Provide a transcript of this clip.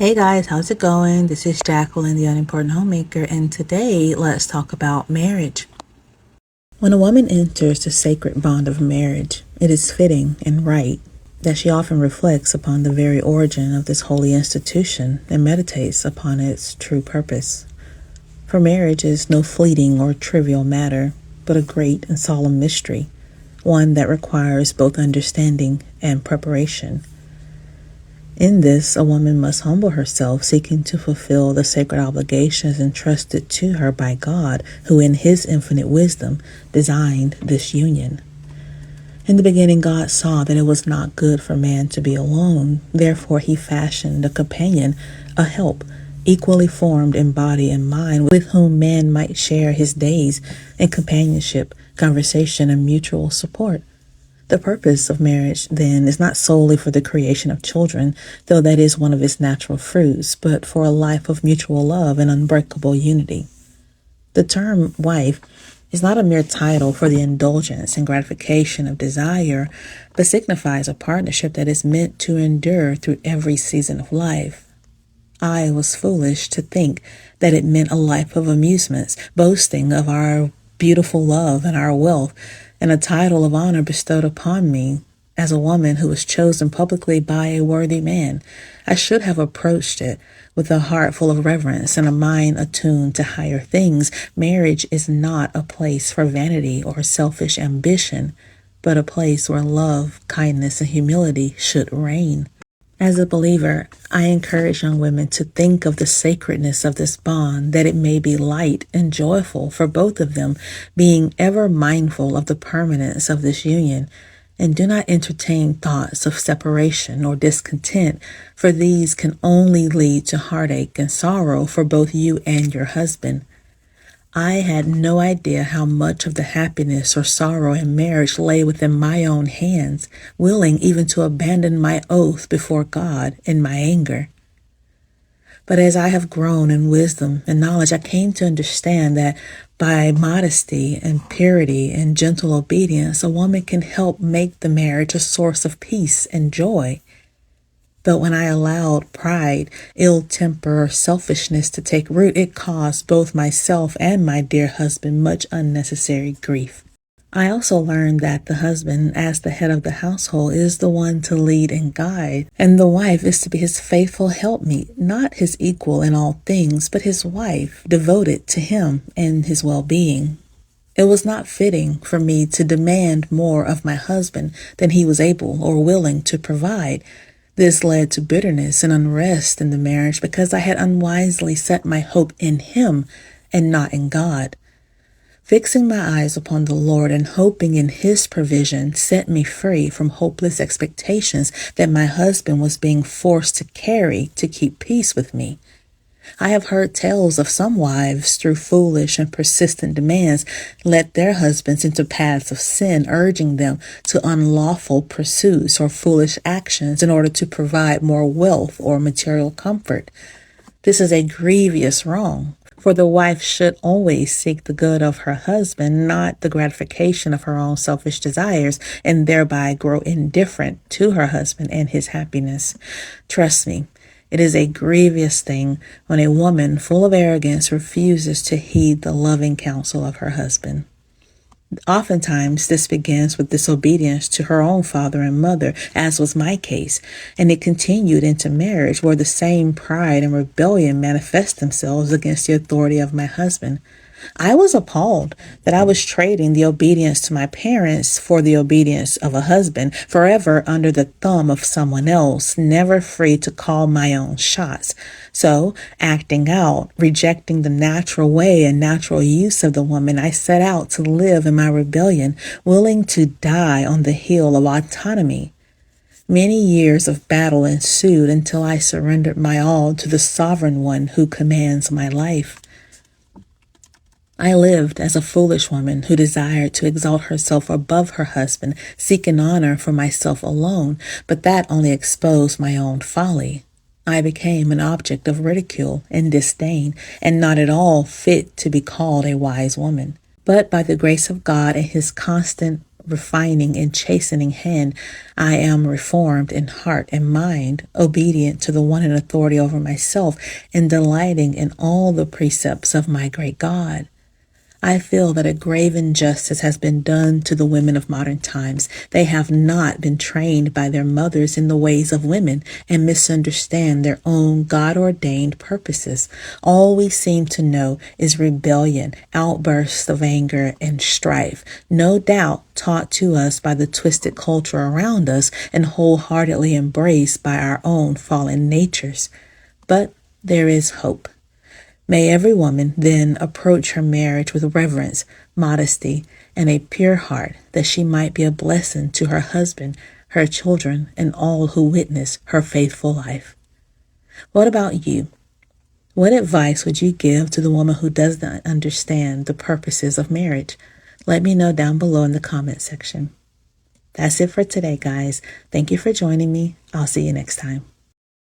Hey guys, how's it going? This is Jacqueline, the unimportant homemaker, and today let's talk about marriage. When a woman enters the sacred bond of marriage, it is fitting and right that she often reflects upon the very origin of this holy institution and meditates upon its true purpose. For marriage is no fleeting or trivial matter, but a great and solemn mystery, one that requires both understanding and preparation. In this, a woman must humble herself, seeking to fulfill the sacred obligations entrusted to her by God, who in his infinite wisdom designed this union. In the beginning, God saw that it was not good for man to be alone. Therefore, he fashioned a companion, a help, equally formed in body and mind, with whom man might share his days in companionship, conversation, and mutual support. The purpose of marriage, then, is not solely for the creation of children, though that is one of its natural fruits, but for a life of mutual love and unbreakable unity. The term wife is not a mere title for the indulgence and gratification of desire, but signifies a partnership that is meant to endure through every season of life. I was foolish to think that it meant a life of amusements, boasting of our beautiful love and our wealth, and a title of honor bestowed upon me as a woman who was chosen publicly by a worthy man. I should have approached it with a heart full of reverence and a mind attuned to higher things. Marriage is not a place for vanity or selfish ambition, but a place where love, kindness, and humility should reign. As a believer, I encourage young women to think of the sacredness of this bond, that it may be light and joyful for both of them, being ever mindful of the permanence of this union, and do not entertain thoughts of separation or discontent, for these can only lead to heartache and sorrow for both you and your husband. I had no idea how much of the happiness or sorrow in marriage lay within my own hands, willing even to abandon my oath before God in my anger. But as I have grown in wisdom and knowledge, I came to understand that by modesty and purity and gentle obedience, a woman can help make the marriage a source of peace and joy. But when I allowed pride, ill temper, or selfishness to take root, it caused both myself and my dear husband much unnecessary grief. I also learned that the husband, as the head of the household, is the one to lead and guide, and the wife is to be his faithful helpmeet, not his equal in all things, but his wife, devoted to him and his well-being. It was not fitting for me to demand more of my husband than he was able or willing to provide. This led to bitterness and unrest in the marriage because I had unwisely set my hope in him and not in God. Fixing my eyes upon the Lord and hoping in his provision set me free from hopeless expectations that my husband was being forced to carry to keep peace with me. I have heard tales of some wives, through foolish and persistent demands, led their husbands into paths of sin, urging them to unlawful pursuits or foolish actions in order to provide more wealth or material comfort. This is a grievous wrong, for the wife should always seek the good of her husband, not the gratification of her own selfish desires, and thereby grow indifferent to her husband and his happiness. Trust me, it is a grievous thing when a woman full of arrogance refuses to heed the loving counsel of her husband. Oftentimes, this begins with disobedience to her own father and mother, as was my case, and it continued into marriage, where the same pride and rebellion manifest themselves against the authority of my husband. I was appalled that I was trading the obedience to my parents for the obedience of a husband, forever under the thumb of someone else, never free to call my own shots. So, acting out, rejecting the natural way and natural use of the woman, I set out to live in my rebellion, willing to die on the hill of autonomy. Many years of battle ensued until I surrendered my all to the sovereign one who commands my life. I lived as a foolish woman who desired to exalt herself above her husband, seeking honor for myself alone, but that only exposed my own folly. I became an object of ridicule and disdain, and not at all fit to be called a wise woman. But by the grace of God and his constant refining and chastening hand, I am reformed in heart and mind, obedient to the one in authority over myself, and delighting in all the precepts of my great God. I feel that a grave injustice has been done to the women of modern times. They have not been trained by their mothers in the ways of women and misunderstand their own God-ordained purposes. All we seem to know is rebellion, outbursts of anger, and strife, no doubt taught to us by the twisted culture around us and wholeheartedly embraced by our own fallen natures. But there is hope. May every woman then approach her marriage with reverence, modesty, and a pure heart, that she might be a blessing to her husband, her children, and all who witness her faithful life. What about you? What advice would you give to the woman who does not understand the purposes of marriage? Let me know down below in the comment section. That's it for today, guys. Thank you for joining me. I'll see you next time.